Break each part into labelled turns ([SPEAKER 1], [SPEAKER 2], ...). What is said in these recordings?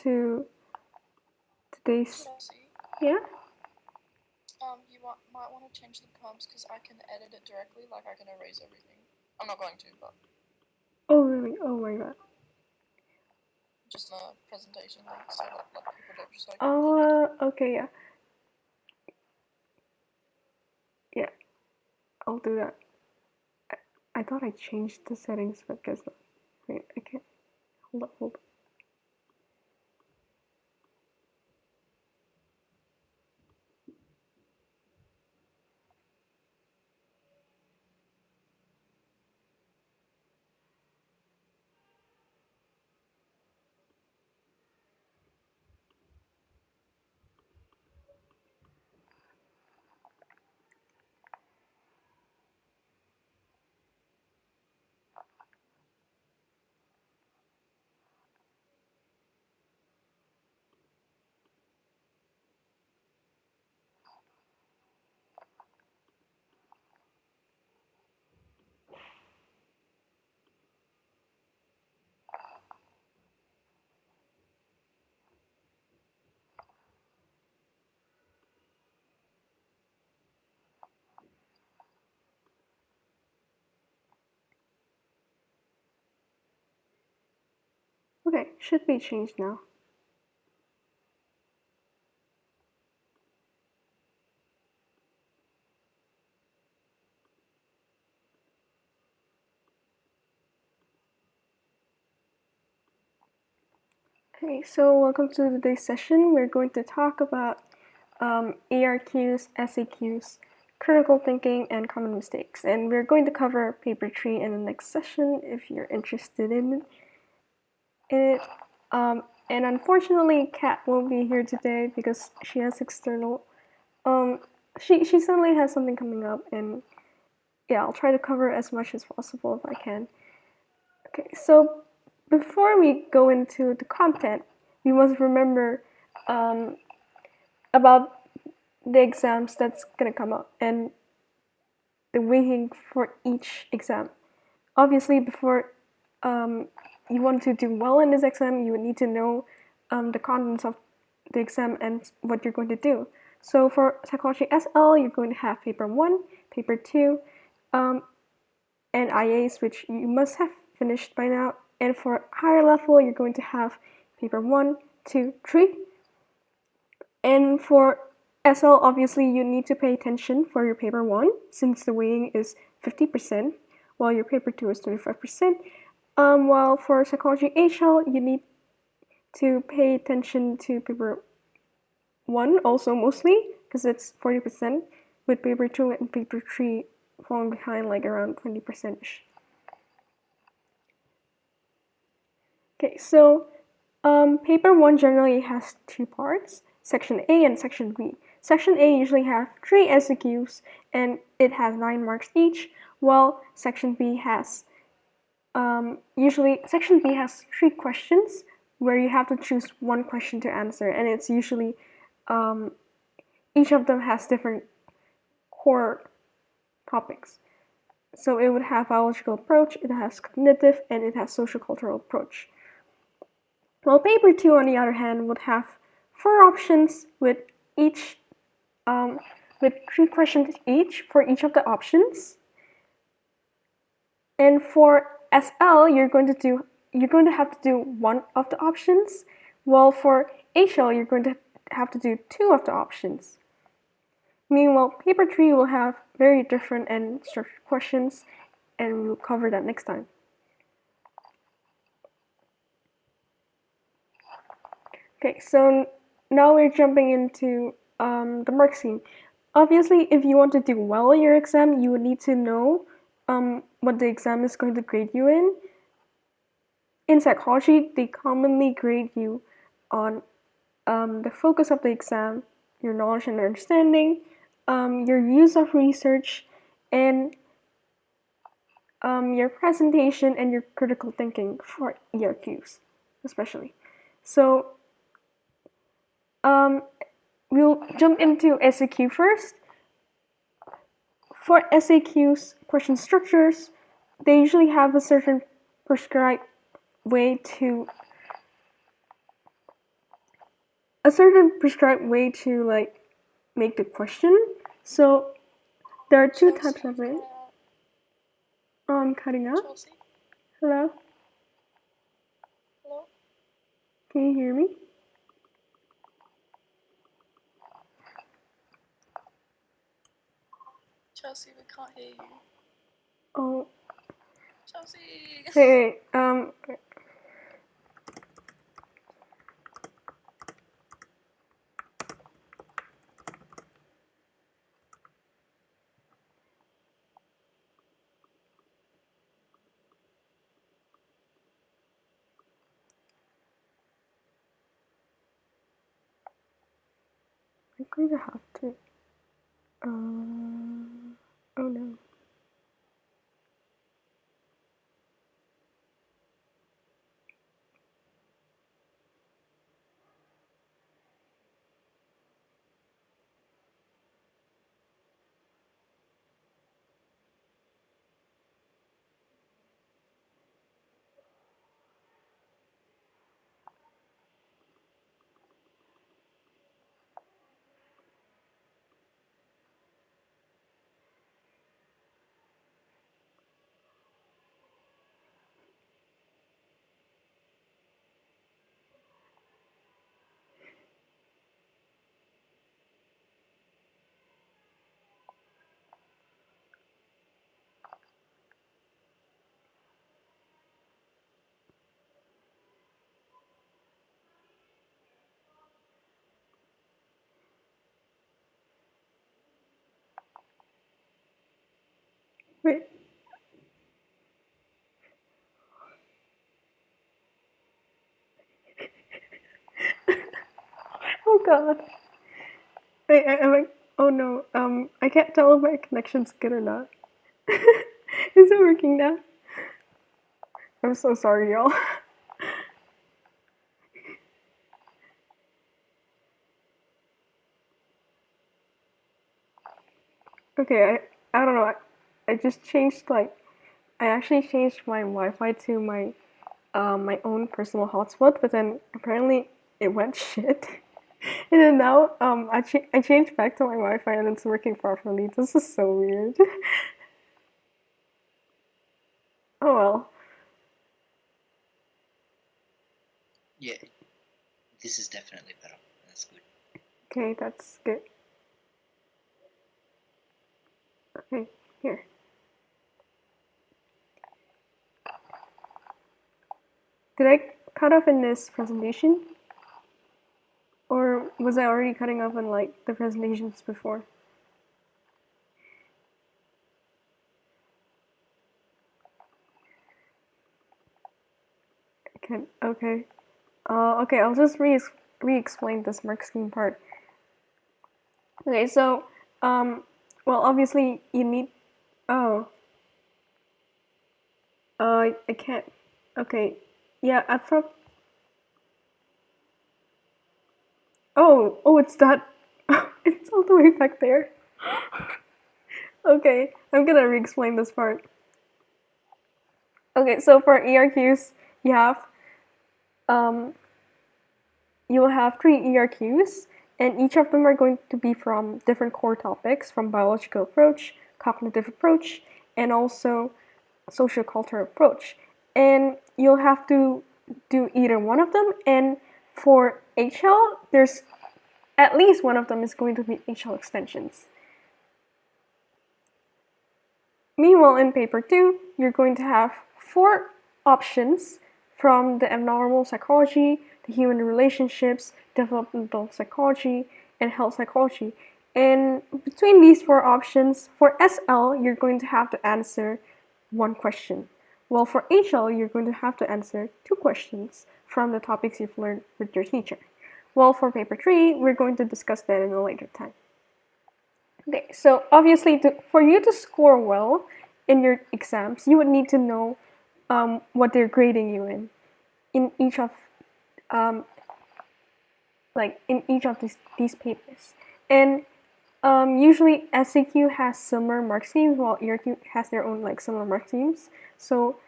[SPEAKER 1] to today's.
[SPEAKER 2] Chelsea,
[SPEAKER 1] Yeah?
[SPEAKER 2] you might want to change the comps because I can edit it directly, like I can erase everything. I'm not going to, but.
[SPEAKER 1] Oh, really? Oh my god.
[SPEAKER 2] Just a presentation link so that like, people don't just like.
[SPEAKER 1] Oh, okay, yeah. Yeah, I'll do that. I thought I changed the settings, but guess not. Wait, I can't. Hold up. Okay, should be changed now. Okay, so welcome to today's session. We're going to talk about ARQs, SAQs, critical thinking, and common mistakes. And we're going to cover paper 3 in the next session if you're interested in it. And unfortunately, Kat won't be here today because she has external. She suddenly has something coming up, and yeah, I'll try to cover as much as possible if I can. Okay, so before we go into the content, we must remember about the exams that's gonna come up and the weighting for each exam. Obviously, before you want to do well in this exam, you would need to know the contents of the exam and what you're going to do. So for Psychology SL, you're going to have paper 1, paper 2, and IAs, which you must have finished by now. And for higher level, you're going to have paper 1, 2, 3. And for SL, obviously, you need to pay attention for your paper 1, since the weighting is 50%, while your paper 2 is 25%. While for Psychology HL, you need to pay attention to paper 1 also mostly, because it's 40%, with paper 2 and paper 3 falling behind like around 20%. Okay, so paper 1 generally has 2 parts, section A and section B. Section A usually have 3 SAQs and it has 9 marks each, while section B has section B has 3 questions where you have to choose 1 question to answer, and it's usually each of them has different core topics. So it would have biological approach, it has cognitive, and it has social-cultural approach. While paper 2, on the other hand, would have 4 options with each with 3 questions each for each of the options. And for SL, you're going to have to do 1 of the options, while for HL, you're going to have to do 2 of the options. Meanwhile, paper 3 will have very different and structured questions, and we'll cover that next time. Okay, so now we're jumping into the mark scheme. Obviously, if you want to do well in your exam, you would need to know what the exam is going to grade you in. In psychology, they commonly grade you on the focus of the exam, your knowledge and understanding, your use of research, and your presentation and your critical thinking for ERQs, especially. So we'll jump into SAQ first. For SAQs, question structures, they usually have a certain prescribed way to a certain prescribed way to like make the question. So there are two types of it. Oh, I'm cutting out.
[SPEAKER 2] Chelsea?
[SPEAKER 1] Hello?
[SPEAKER 2] Hello?
[SPEAKER 1] Can you hear me?
[SPEAKER 2] Chelsea, we can't hear you.
[SPEAKER 1] Oh.
[SPEAKER 2] Chelsea!
[SPEAKER 1] Hey, I'm going to have to. Oh no. Wait. Oh god. Wait, am I? Oh no. I can't tell if my connection's good or not. Is it working now? I'm so sorry, y'all. Okay, I don't know. I just changed I actually changed my Wi-Fi to my own personal hotspot, but then apparently it went shit. And then now I changed back to my Wi-Fi and it's working properly. This is so weird. Oh well.
[SPEAKER 3] Yeah, this is definitely better. That's good.
[SPEAKER 1] Okay, that's good. Okay, here. Did I cut off in this presentation? Or was I already cutting off in like the presentations before? Okay. Okay, I'll just re-explain this mark scheme part. Okay, so, well, obviously you need, oh, I can't, okay, yeah, oh, it's that, it's all the way back there. Okay, I'm gonna re-explain this part. Okay, so for ERQs, you have, um, you will have 3 ERQs, and each of them are going to be from different core topics, from biological approach, cognitive approach, and also social culture approach. And you'll have to do either one of them, and for HL, there's at least one of them is going to be HL extensions. Meanwhile, in paper 2, you're going to have 4 options from the abnormal psychology, the human relationships, developmental psychology, and health psychology. And between these 4 options, for SL, you're going to have to answer 1 question. While for HL, you're going to have to answer 2 questions from the topics you've learned with your teacher. While for paper 3, we're going to discuss that in a later time. Okay, so obviously, for you to score well in your exams, you would need to know what they're grading you in each of these papers. And usually SAQ has similar mark schemes, while ERQ has their own similar mark schemes. So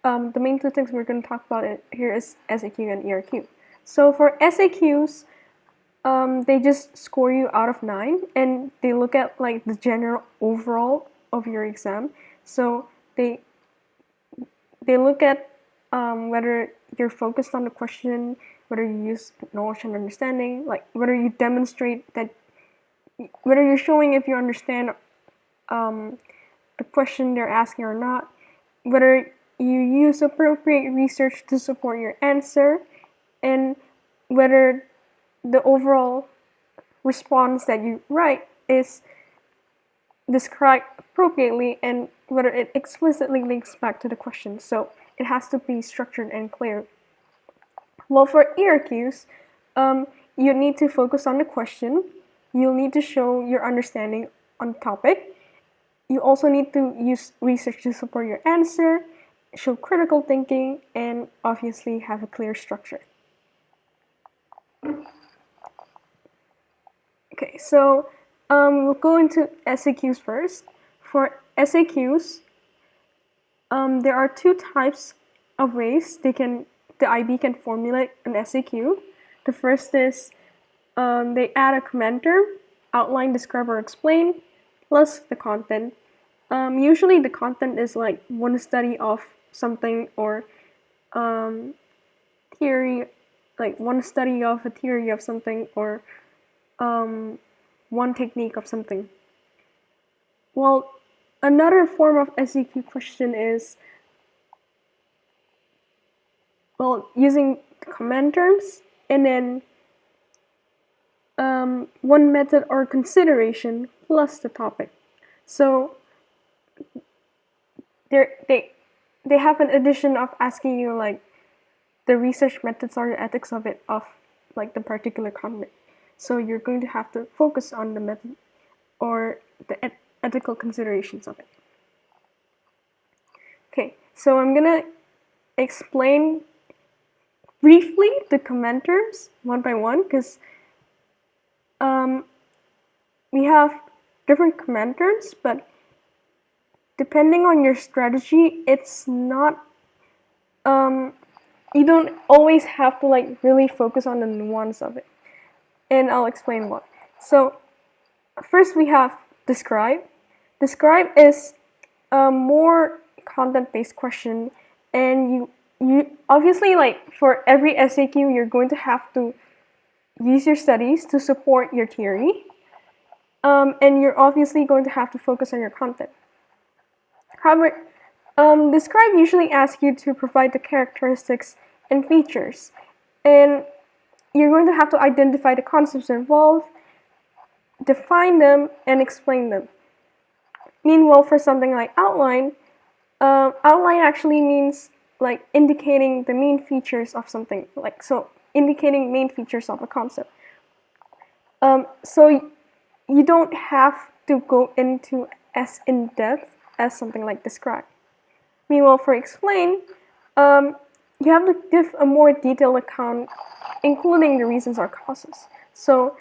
[SPEAKER 1] the main 2 things we're going to talk about here is SAQ and ERQ. So for SAQs, they just score you out of 9, and they look at like the general overall of your exam. So they look at whether you're focused on the question, whether you use knowledge and understanding, like whether you demonstrate that, whether you're showing if you understand the question they're asking or not, whether you use appropriate research to support your answer, and whether the overall response that you write is described appropriately and whether it explicitly links back to the question. So it has to be structured and clear. Well, for ERQs, you need to focus on the question. You'll need to show your understanding on the topic. You also need to use research to support your answer, show critical thinking, and obviously have a clear structure. Okay, so we'll go into SAQs first. For SAQs, there are two types of ways the IB can formulate an SAQ. The first is they add a commenter, outline, describe, or explain, plus the content. Usually the content is like one study of something or theory, like one study of a theory of something or one technique of something. Well, another form of SAQ question is using command terms and then one method or consideration plus the topic. So they have an addition of asking you like the research methods or the ethics of it, of like the particular content. So you're going to have to focus on the method or the ethical considerations of it. Okay, so I'm gonna explain briefly the command terms one by one because we have different command terms, but depending on your strategy, it's not you don't always have to like really focus on the nuance of it, and I'll explain what. So first we have describe. Describe is a more content-based question, and you obviously, like for every SAQ you're going to have to use your studies to support your theory, and you're obviously going to have to focus on your content. However, describe usually asks you to provide the characteristics and features, and you're going to have to identify the concepts involved, define them, and explain them. Meanwhile, for something like outline, outline actually means like indicating the main features of something, like so indicating main features of a concept. So you don't have to go into as in depth as something like describe. Meanwhile, for explain, you have to give a more detailed account, including the reasons or causes. So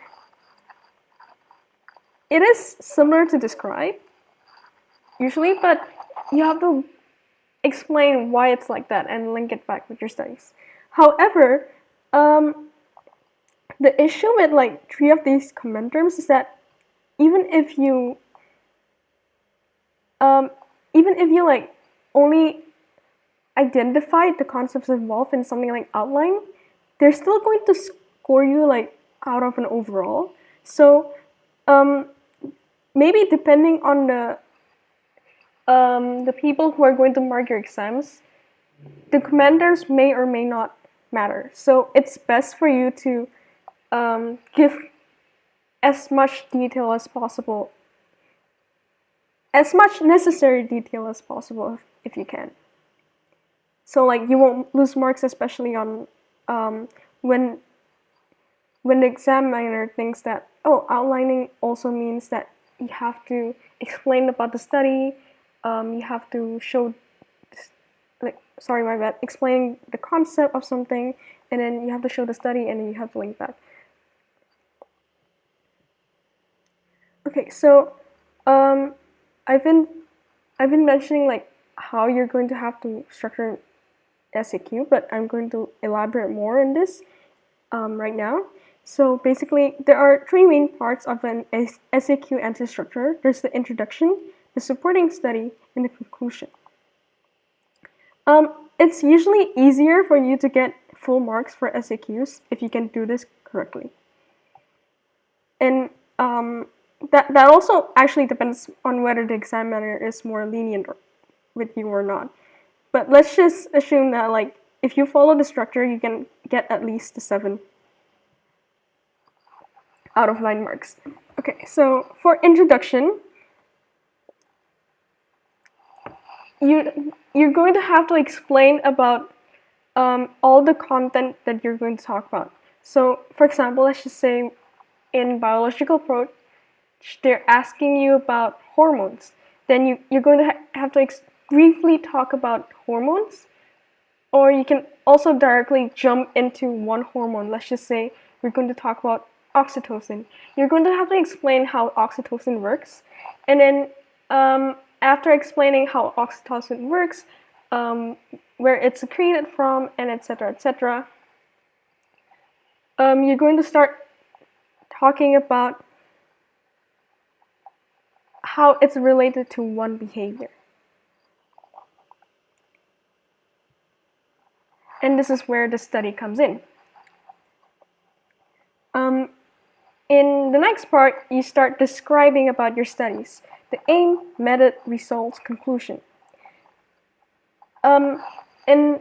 [SPEAKER 1] it is similar to describe, usually, but you have to explain why it's like that and link it back with your studies. However, the issue with like 3 of these command terms is that even if you like only identify the concepts involved in something like outline, they're still going to score you like out of an overall. So maybe depending on the people who are going to mark your exams, the commanders may or may not matter. So it's best for you to give as much detail as possible, as much necessary detail as possible if you can. So like you won't lose marks, especially on when the examiner thinks that, oh, outlining also means that you have to explain about the study, you have to show, explain the concept of something, and then you have to show the study, and then you have to link back. Okay, so I've been mentioning like how you're going to have to structure SAQ, but I'm going to elaborate more on this right now. So basically, there are three main parts of an SAQ answer structure. There's the introduction, the supporting study, and the conclusion. It's usually easier for you to get full marks for SAQs if you can do this correctly. And that also actually depends on whether the examiner is more lenient with you or not. But let's just assume that like if you follow the structure, you can get at least the 7 out of 9 marks. Okay, so for introduction, you're going to have to explain about all the content that you're going to talk about. So, for example, let's just say in biological approach, they're asking you about hormones. Then you're going to have to briefly talk about hormones, or you can also directly jump into one hormone. Let's just say we're going to talk about oxytocin. You're going to have to explain how oxytocin works, and then after explaining how oxytocin works, where it's secreted from, and etc., etc., you're going to start talking about how it's related to one behavior. And this is where the study comes in. In the next part, you start describing about your studies, the aim, method, results, conclusion. And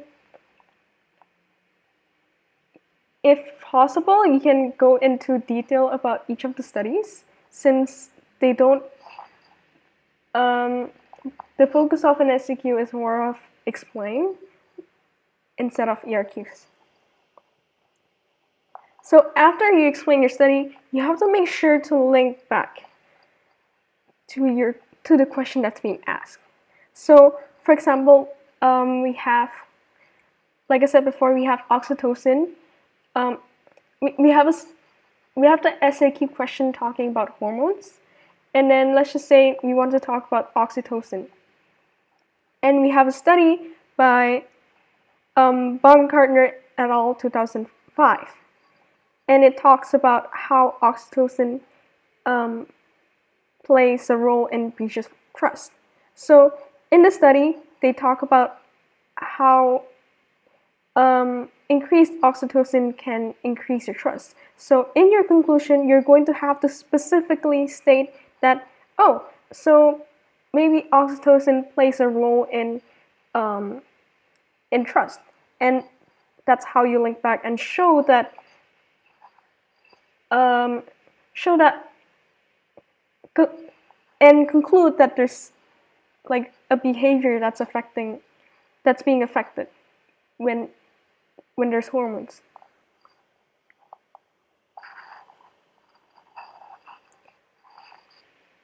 [SPEAKER 1] if possible, you can go into detail about each of the studies, since they don't. The focus of an SAQ is more of explain instead of ERQs. So after you explain your study, you have to make sure to link back to the question that's being asked. So, for example, we have, like I said before, we have oxytocin. We have the SAQ question talking about hormones, and then let's just say we want to talk about oxytocin, and we have a study by Baumgartner et al. 2005. And it talks about how oxytocin plays a role in breach of trust. So in the study, they talk about how increased oxytocin can increase your trust. So in your conclusion, you're going to have to specifically state that, oh, so maybe oxytocin plays a role in trust. And that's how you link back and show that and conclude that there's like a behavior that's being affected when there's hormones.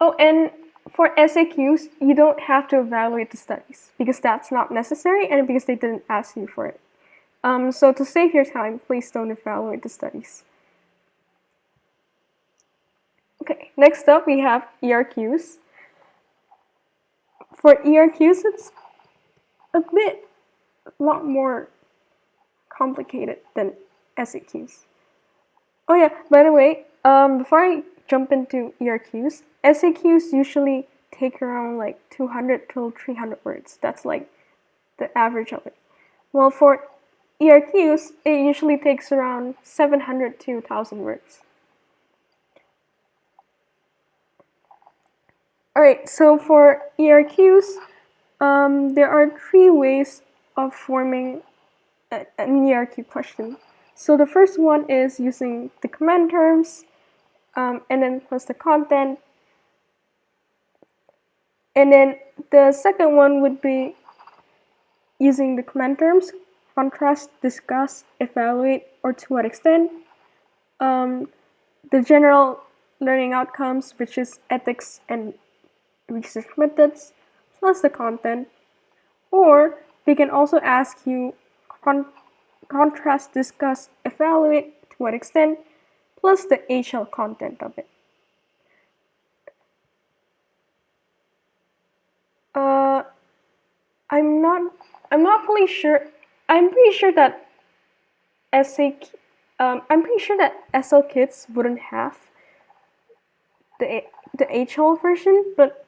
[SPEAKER 1] Oh, and for SAQs, you don't have to evaluate the studies because that's not necessary and because they didn't ask you for it. So to save your time, please don't evaluate the studies. Okay, next up we have ERQs. For ERQs, it's a lot more complicated than SAQs. Oh yeah, by the way, before I jump into ERQs, SAQs usually take around like 200 to 300 words. That's like the average of it. Well, for ERQs, it usually takes around 700 to 1,000 words. Alright, so for ERQs, there are 3 ways of forming an ERQ question. So the first one is using the command terms, and then plus the content. And then the second one would be using the command terms, contrast, discuss, evaluate, or to what extent. The general learning outcomes, which is ethics and research methods, plus the content. Or they can also ask you contrast, discuss, evaluate, to what extent, plus the HL content of it. I'm not fully sure. I'm pretty sure that I'm pretty sure that SL kids wouldn't have the HL version, but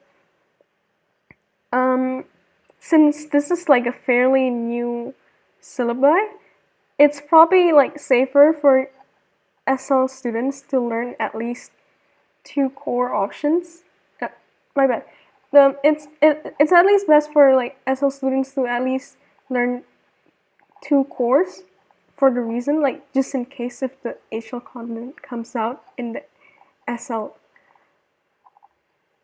[SPEAKER 1] since this is like a fairly new syllabi, it's probably like safer for SL students to learn at least 2 core options. My bad. It's at least best for like SL students to at least learn 2 cores, for the reason like just in case if the HL content comes out in the SL.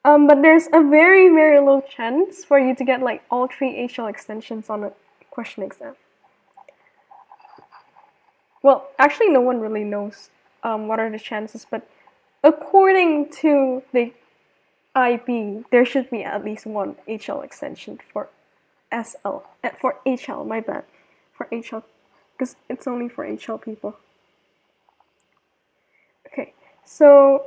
[SPEAKER 1] But there's a very low chance for you to get like all 3 HL extensions on a question exam. Well, actually, no one really knows what are the chances, but according to the IB, there should be at least 1 HL extension for SL, for HL, my bad, for HL, because it's only for HL people. Okay, so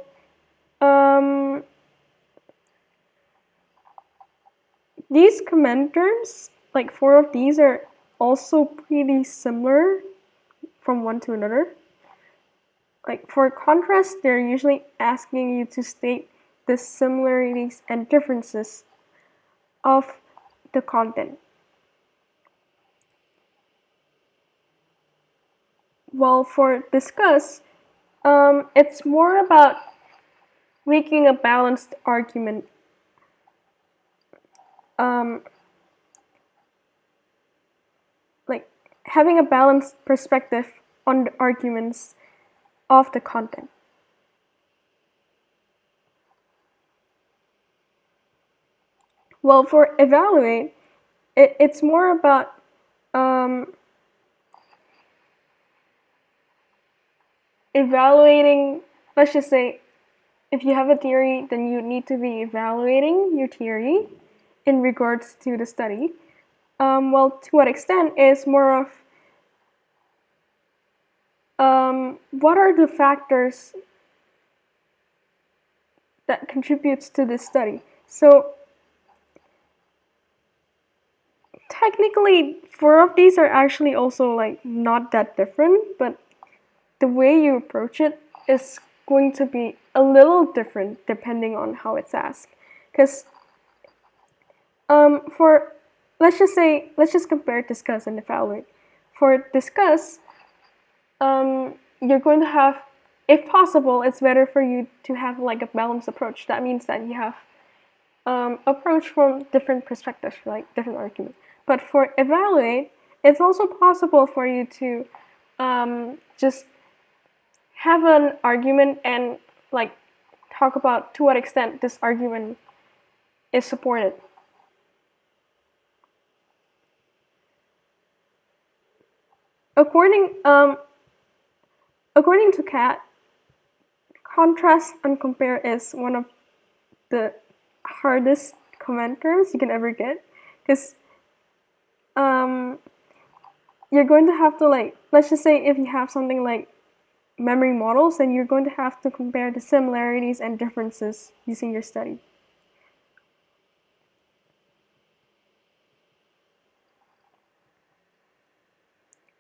[SPEAKER 1] these command terms, like 4 of these are also pretty similar from one to another. Like for contrast, they're usually asking you to state the similarities and differences of the content. While for discuss, it's more about making a balanced argument. Like having a balanced perspective on the arguments of the content. Well, for evaluate, it's more about evaluating, let's just say, if you have a theory, then you need to be evaluating your theory in regards to the study. Well, to what extent is more of what are the factors that contributes to this study. So technically, 4 of these are actually also like not that different, but the way you approach it is going to be a little different depending on how it's asked. Because for let's just compare discuss and evaluate. For discuss, you're going to have, if possible, it's better for you to have like a balanced approach. That means that you have approach from different perspectives, like different arguments. But for evaluate, it's also possible for you to just have an argument and like talk about to what extent this argument is supported. According to Kat, contrast and compare is one of the hardest command terms you can ever get, because you're going to have to, like, let's just say if you have something like memory models, then you're going to have to compare the similarities and differences using your study.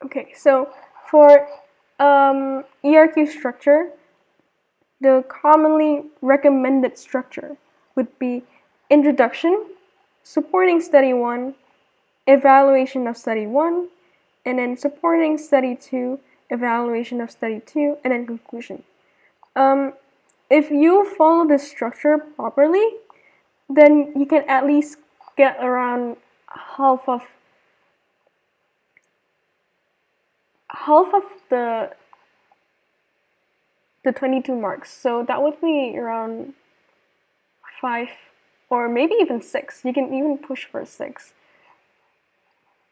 [SPEAKER 1] Okay, so for ERQ structure, the commonly recommended structure would be introduction, supporting study 1, evaluation of study 1, and then supporting study 2, evaluation of study 2, and then conclusion. If you follow this structure properly, then you can at least get around half of the 22 marks. So that would be around 5 or maybe even 6. You can even push for 6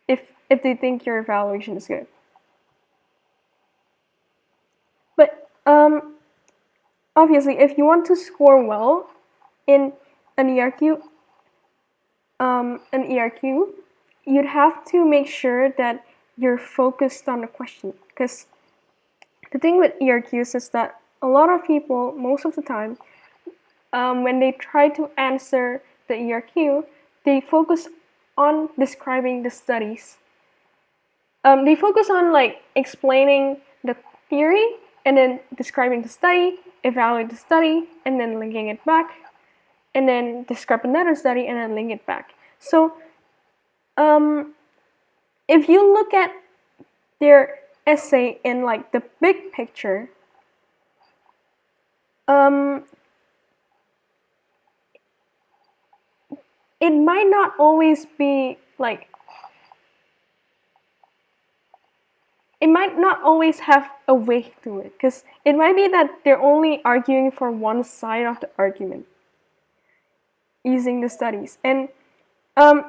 [SPEAKER 1] if they think your evaluation is good. But obviously, if you want to score well in an ERQ, you'd have to make sure that you're focused on the question. Because the thing with ERQs is that a lot of people, most of the time, when they try to answer the ERQ, they focus on describing the studies. They focus on like explaining the theory, and then describing the study, evaluate the study, and then linking it back, and then describe another study, and then link it back. So if you look at their essay in like the big picture, it might not always be like, it might not always have a weight to it, because it might be that they're only arguing for one side of the argument using the studies, and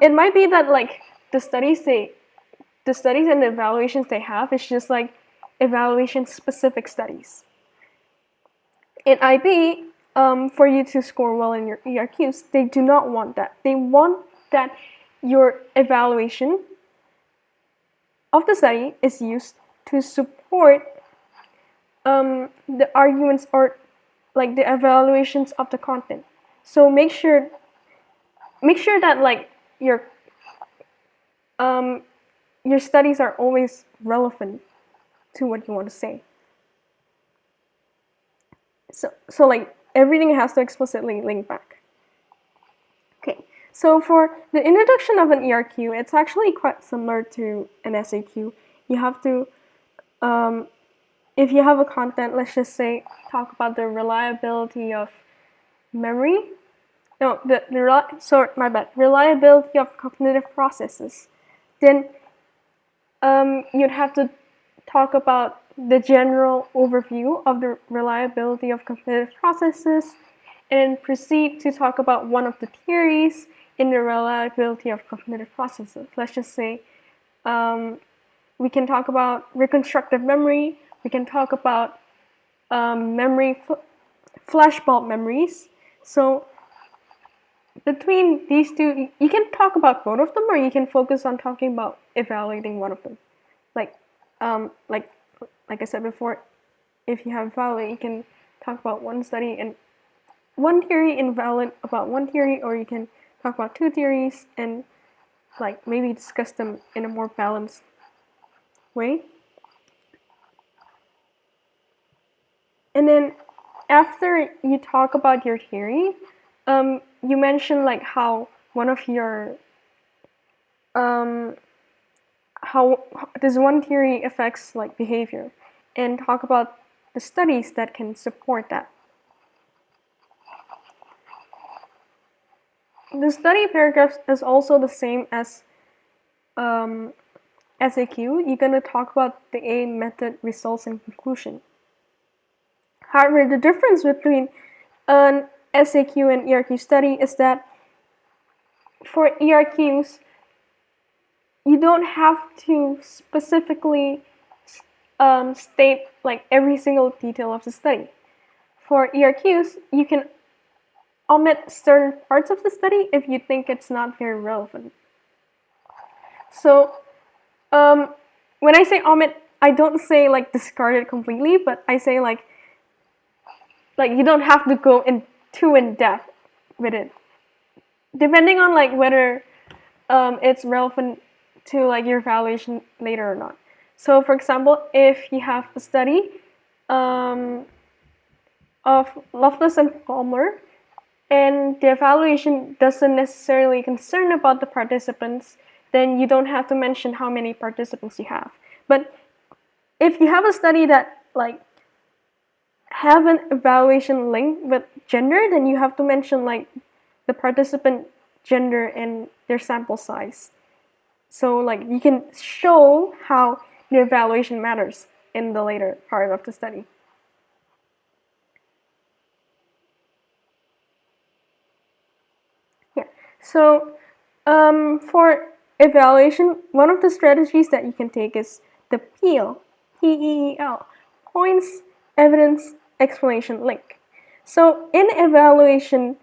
[SPEAKER 1] it might be that like the studies and the evaluations they have is just like evaluation specific studies. In IB, for you to score well in your ERQs, they do not want that. They want that your evaluation of the study is used to support the arguments or like the evaluations of the content. So make sure that like your studies are always relevant to what you want to say. So like everything has to explicitly link back. Okay, so for the introduction of an ERQ, it's actually quite similar to an SAQ. You have to, if you have a content, let's just say, talk about the reliability of memory. No, reliability of cognitive processes. Then you'd have to talk about the general overview of the reliability of cognitive processes, and then proceed to talk about one of the theories in the reliability of cognitive processes. Let's just say we can talk about reconstructive memory, we can talk about memory, flashbulb memories. So between these two, you can talk about both of them, or you can focus on talking about evaluating one of them. Like I said before, if you have evaluate, you can talk about one study and one theory and evaluate about one theory, or you can talk about two theories and like maybe discuss them in a more balanced way. And then after you talk about your theory, you mentioned like how one of your how this one theory affects like behavior, and talk about the studies that can support that. The study paragraph is also the same as SAQ. You're gonna talk about the aim, method, results, and conclusion. However, the difference between an SAQ and ERQ study is that for ERQs, you don't have to specifically state like every single detail of the study. For ERQs, you can omit certain parts of the study if you think it's not very relevant. So when I say omit, I don't say like discard it completely, but I say like you don't have to go too in depth with it, depending on like whether it's relevant to like your evaluation later or not. So for example, if you have a study of Loveless and Palmer, and the evaluation doesn't necessarily concern about the participants, then you don't have to mention how many participants you have. But if you have a study that like have an evaluation link with gender, then you have to mention like the participant gender and their sample size. So like you can show how the evaluation matters in the later part of the study. Yeah. So for evaluation, one of the strategies that you can take is the PEEL, P-E-E-L, points, evidence, explanation, link. So in an evaluation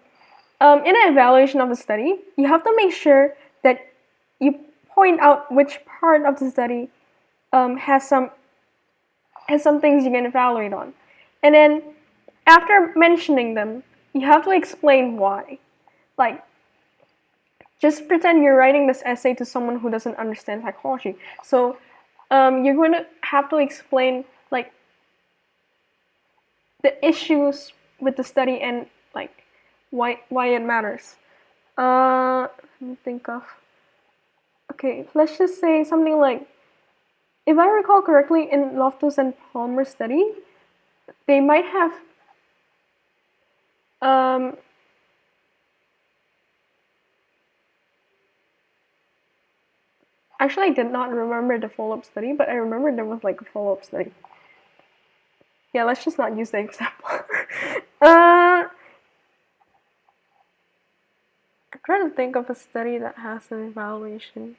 [SPEAKER 1] of the study, you have to make sure that you point out which part of the study has some things you can evaluate on. And then after mentioning them, you have to explain why. Like, just pretend you're writing this essay to someone who doesn't understand psychology. So you're going to have to explain like the issues with the study and like why it matters. Let me think of. Okay, let's just say something like, if I recall correctly, in Loftus and Palmer's study, they might have actually, I did not remember the follow-up study, but I remember there was like a follow-up study. Yeah, let's just not use the example. I'm trying to think of a study that has an evaluation.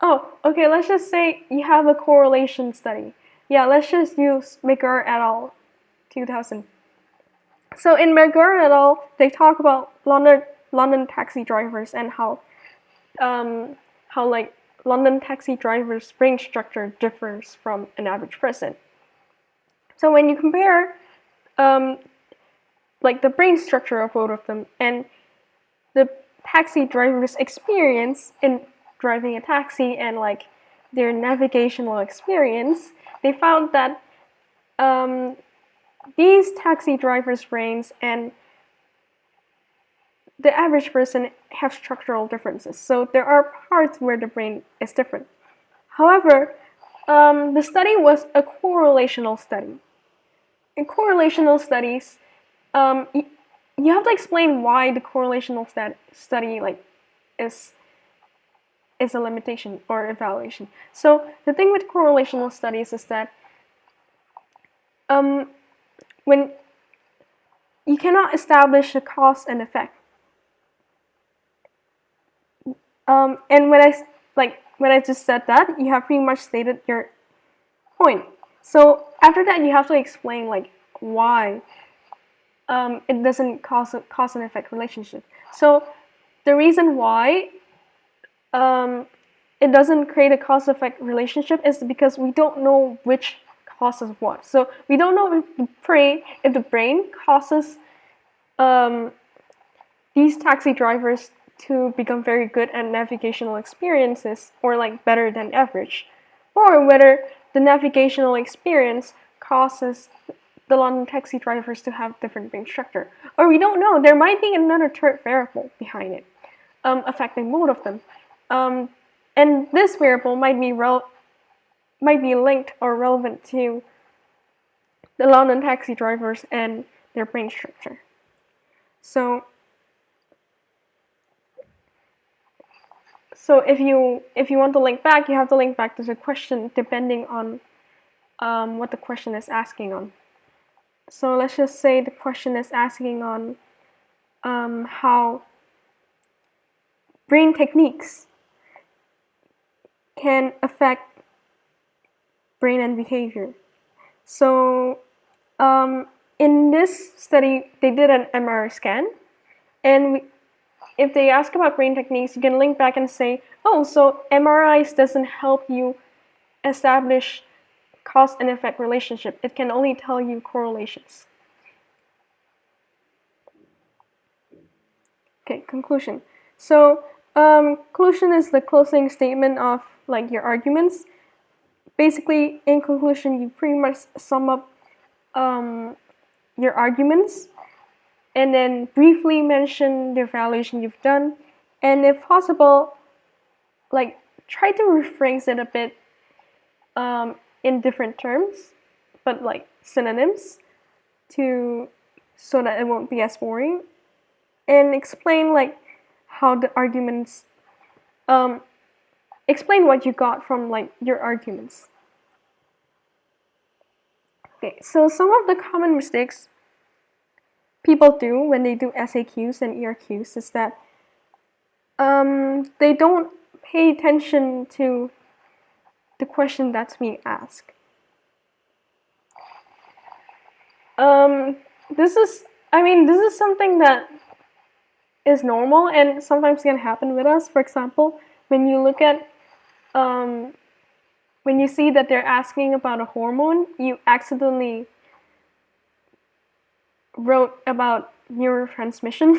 [SPEAKER 1] Oh, okay, let's just say you have a correlation study. Yeah, let's just use McGurr et al. 2000. So in McGurr et al., they talk about London taxi drivers and how like London taxi drivers' brain structure differs from an average person. So when you compare like the brain structure of both of them and the taxi driver's experience in driving a taxi and like their navigational experience, they found that these taxi drivers' brains and the average person have structural differences. So there are parts where the brain is different. However, the study was a correlational study. In correlational studies, you have to explain why the correlational study like is a limitation or evaluation. So the thing with correlational studies is that when you cannot establish a cause and effect. And when I just said that, you have pretty much stated your point. So after that, you have to explain like why it doesn't cause and effect relationship. So the reason why it doesn't create a cause effect relationship is because we don't know which causes what. So we don't know if the brain causes these taxi drivers to become very good at navigational experiences or like better than average, or whether the navigational experience causes the London taxi drivers to have different brain structure. Or we don't know, there might be another third variable behind it affecting both of them. And this variable might be linked or relevant to the London taxi drivers and their brain structure. So if you want to link back, you have to link back to the question depending on what the question is asking on. So let's just say the question is asking on how brain techniques can affect brain and behavior. So in this study, they did an MRI scan, and if they ask about brain techniques, you can link back and say, oh, so MRIs doesn't help you establish cause and effect relationship. It can only tell you correlations. Okay, conclusion. So conclusion is the closing statement of like your arguments. Basically, in conclusion, you pretty much sum up your arguments and then briefly mention the evaluation you've done, and if possible, like try to rephrase it a bit in different terms, but like synonyms, so that it won't be as boring, and explain like how the arguments, explain what you got from like your arguments. Okay, so some of the common mistakes people do when they do SAQs and ERQs is that they don't pay attention to the question that's being asked. This is something that is normal and sometimes can happen with us. For example, when you look at when you see that they're asking about a hormone, you accidentally wrote about neurotransmission.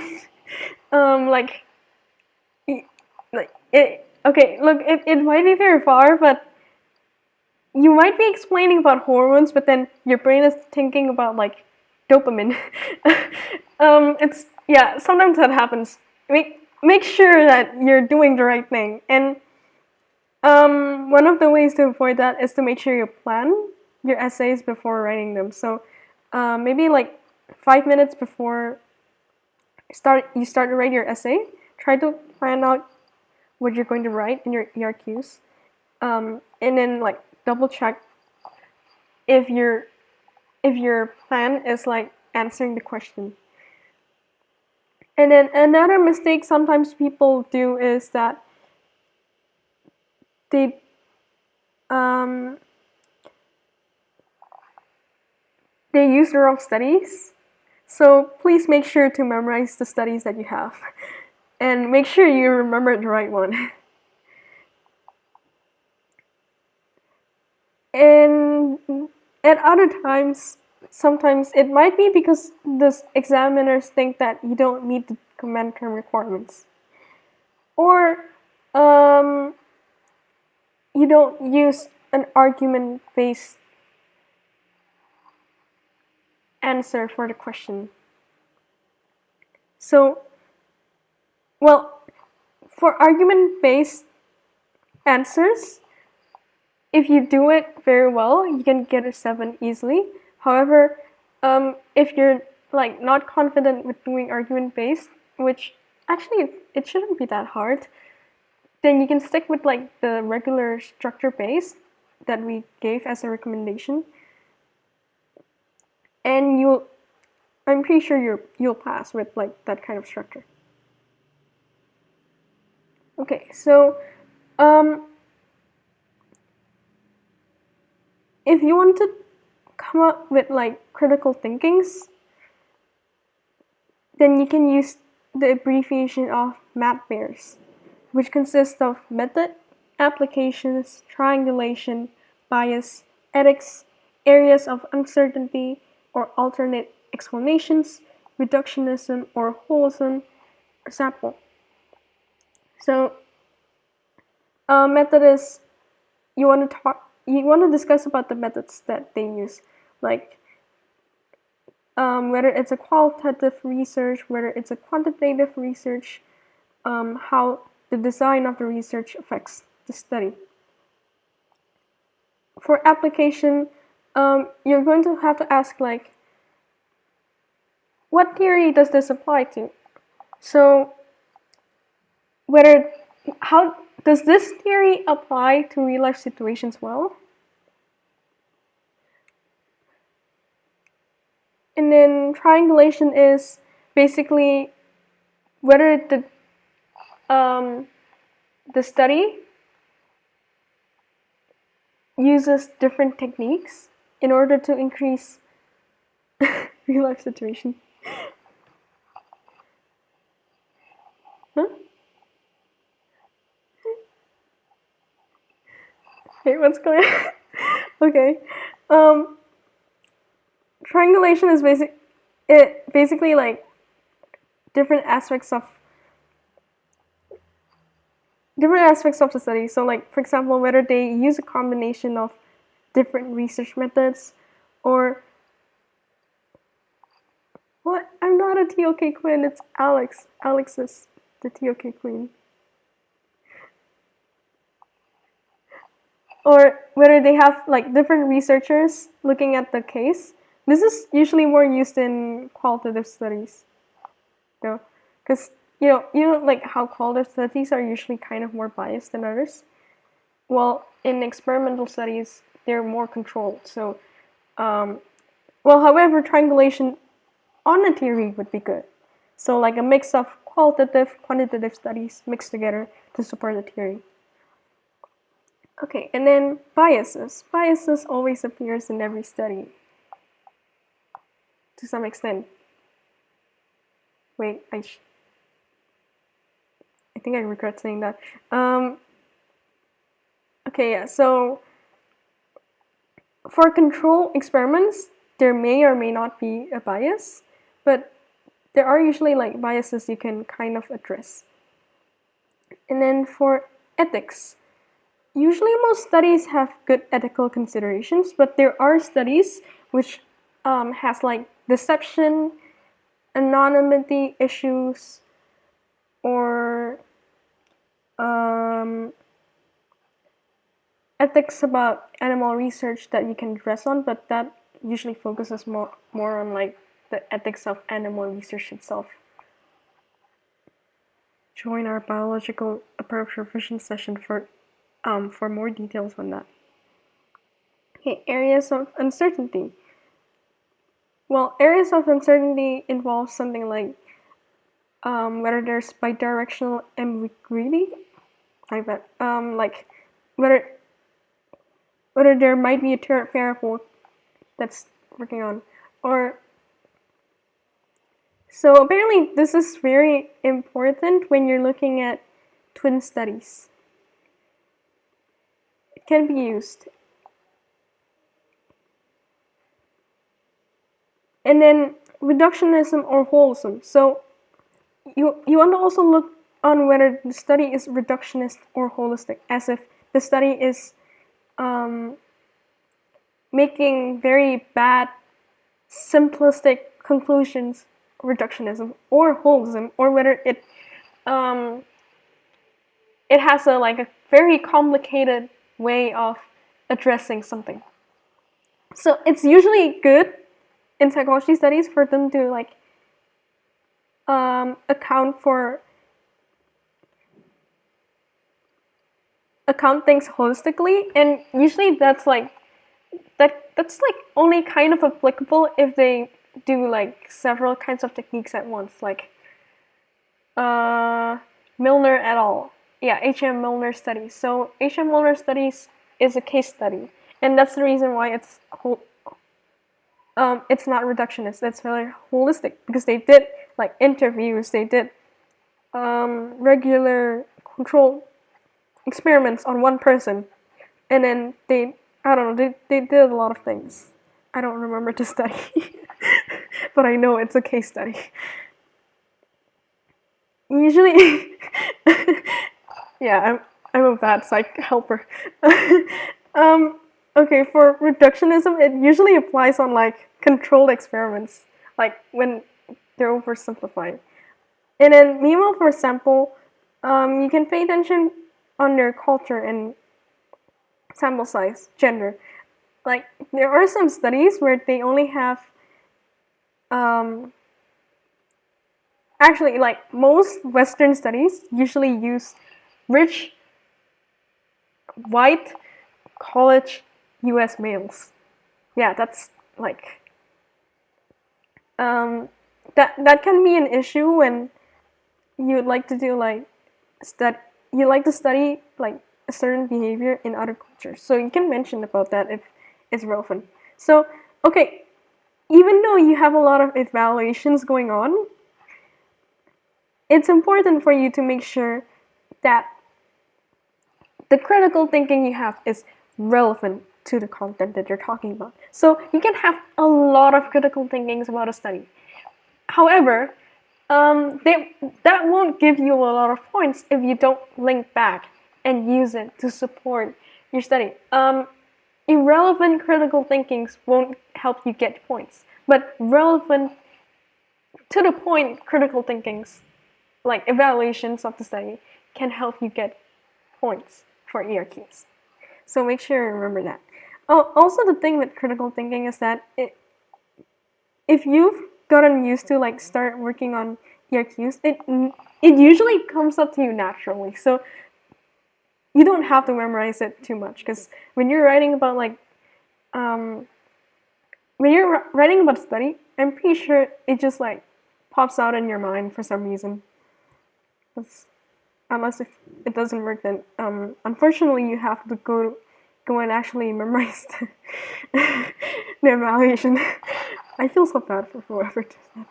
[SPEAKER 1] It might be very far, but you might be explaining about hormones, but then your brain is thinking about like dopamine. It's sometimes that happens. Make sure that you're doing the right thing, and one of the ways to avoid that is to make sure you plan your essays before writing them. So maybe like 5 minutes before you start to write your essay, try to plan out what you're going to write in your ERQs, and then like double check if your plan is like answering the question. And then another mistake sometimes people do is that they use the wrong studies. So please make sure to memorize the studies that you have, and make sure you remember the right one. And at other times, sometimes it might be because the examiners think that you don't meet the command term requirements, or you don't use an argument-based answer for the question. So, well, for argument-based answers, if you do it very well, you can get a 7 easily. However, if you're like not confident with doing argument-based, which actually it shouldn't be that hard, then you can stick with like the regular structure-based that we gave as a recommendation, and I'm pretty sure you'll pass with like that kind of structure. Okay, so if you want to come up with like critical thinkings, then you can use the abbreviation of MATBEARS, which consists of method, applications, triangulation, bias, ethics, areas of uncertainty or alternate explanations, reductionism or wholesome, or sample. So, method is you want to discuss about the methods that they use, like whether it's a qualitative research, whether it's a quantitative research, how the design of the research affects the study. For application, you're going to have to ask like, what theory does this apply to? So, how does this theory apply to real life situations well? And then triangulation is basically whether the study uses different techniques in order to increase real life situation. Huh? Wait, what's going on? Okay. Triangulation is basically like different aspects of the study. So like, for example, whether they use a combination of different research methods, or what? I'm not a TOK queen, it's Alex. Alex is the TOK queen. Or whether they have like different researchers looking at the case. This is usually more used in qualitative studies, though, because you know like how qualitative studies are usually kind of more biased than others. Well, in experimental studies, they're more controlled. So, however, triangulation on a theory would be good. So, like a mix of qualitative, quantitative studies mixed together to support the theory. Okay, and then biases. Biases always appears in every study, to some extent. Wait, I think I regret saying that. Okay, yeah, so for control experiments, there may or may not be a bias, but there are usually like biases you can kind of address. And then for ethics, usually most studies have good ethical considerations, but there are studies which has like deception, anonymity issues, or ethics about animal research that you can address on, but that usually focuses more on like the ethics of animal research itself. Join our biological approach revision session for more details on that. Okay, areas of uncertainty. Well, areas of uncertainty involve something like whether there's bidirectional ambiguity, I bet, like whether there might be a third variable that's working on, or so apparently this is very important when you're looking at twin studies. It can be used. And then reductionism or holism. So you want to also look on whether the study is reductionist or holistic, as if the study is making very bad, simplistic conclusions, reductionism, or holism, or whether it has a very complicated way of addressing something. So it's usually good in psychology studies for them to account things holistically, and usually that's only kind of applicable if they do several kinds of techniques at once, like Milner et al. Yeah, H.M. Milner studies. So H.M. Milner studies is a case study, and that's the reason why it's not reductionist. It's very holistic because they did interviews, they did regular control experiments on one person, and then they did a lot of things. I don't remember the study, but I know it's a case study. Usually, yeah, I'm a bad psych helper. Okay, for reductionism, it usually applies on controlled experiments, when they're oversimplified. And then meanwhile, for sample, you can pay attention on their culture and sample size, gender. There are some studies where they only have actually, most Western studies usually use rich, white, college US males. Yeah, that's that can be an issue when you'd like to do study a certain behavior in other cultures. So you can mention about that if it's relevant. So, okay, even though you have a lot of evaluations going on, it's important for you to make sure that the critical thinking you have is relevant to the content that you're talking about. So you can have a lot of critical thinkings about a study. However, that won't give you a lot of points if you don't link back and use it to support your study. Irrelevant critical thinkings won't help you get points, but relevant to the point critical thinkings, evaluations of the study, can help you get points for Erqs. So make sure you remember that. Oh, also the thing with critical thinking is that if you've gotten used to start working on Erqs, it usually comes up to you naturally. So you don't have to memorize it too much, because when you're writing about study, I'm pretty sure it just pops out in your mind for some reason. Unless if it doesn't work, then unfortunately you have to go and actually memorize the evaluation. I feel so bad for whoever does that.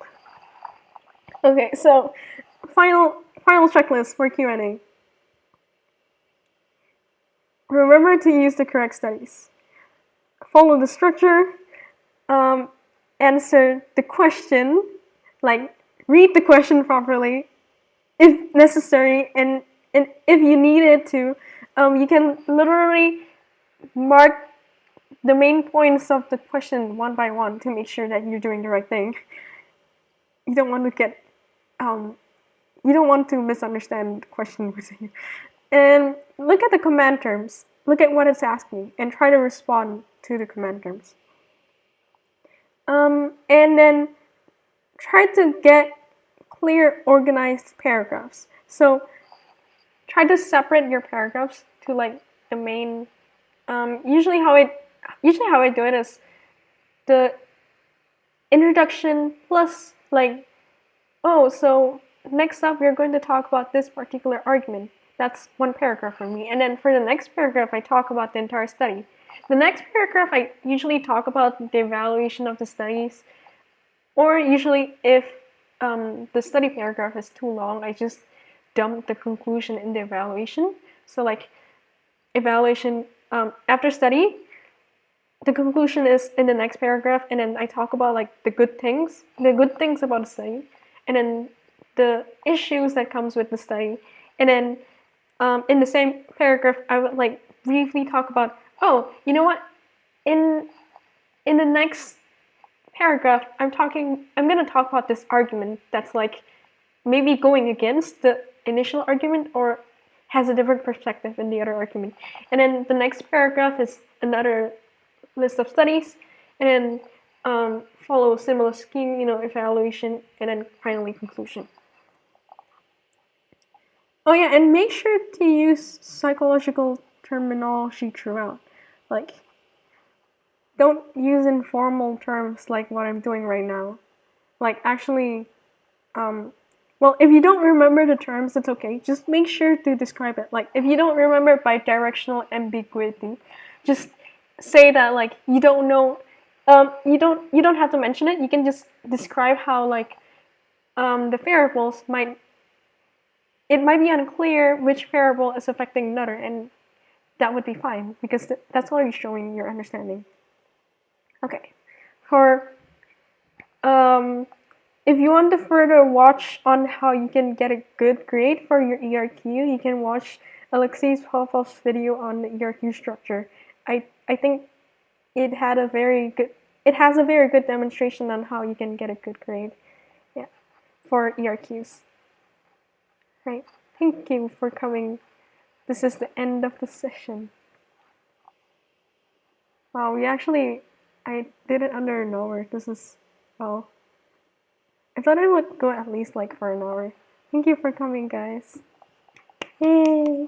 [SPEAKER 1] Okay, so final checklist for Q&A. Remember to use the correct studies. Follow the structure. Answer the question. Read the question properly, if necessary, and if you needed to, you can literally mark the main points of the question one by one to make sure that you're doing the right thing. You don't want to get you don't want to misunderstand the question. And look at the command terms. Look at what it's asking and try to respond to the command terms. And then try to get clear, organized paragraphs. So try to separate your paragraphs to like the main. Usually how I do it is the introduction plus like, oh, so next up we're going to talk about this particular argument. That's one paragraph for me. And then for the next paragraph, I talk about the entire study. The next paragraph, I usually talk about the evaluation of the studies. Or usually if the study paragraph is too long, I just dump the conclusion in the evaluation. So like evaluation after study, the conclusion is in the next paragraph, and then I talk about like the good things about the study, and then the issues that comes with the study, and then in the same paragraph, I would like briefly talk about, oh, you know what, in the next paragraph, I'm gonna talk about this argument that's like maybe going against the initial argument or has a different perspective in the other argument. And then the next paragraph is another list of studies, and then follow a similar scheme, evaluation, and then finally conclusion. Oh yeah, and make sure to use psychological terminology throughout. Like, don't use informal terms like what I'm doing right now. Like, actually, well, if you don't remember the terms, it's okay. Just make sure to describe it. Like, if you don't remember bidirectional ambiguity, just say that like you don't know. You don't have to mention it. You can just describe how like the variables might. It might be unclear which variable is affecting another, and that would be fine because that's already showing your understanding. Okay, for if you want to further watch on how you can get a good grade for your ERQ, you can watch Alexei Popov's video on the ERQ structure. I think it has a very good demonstration on how you can get a good grade, for ERQs. Right. Thank you for coming. This is the end of the session. Wow, I did it under an hour. This is, well, I thought it would go at least like for an hour. Thank you for coming, guys. Yay!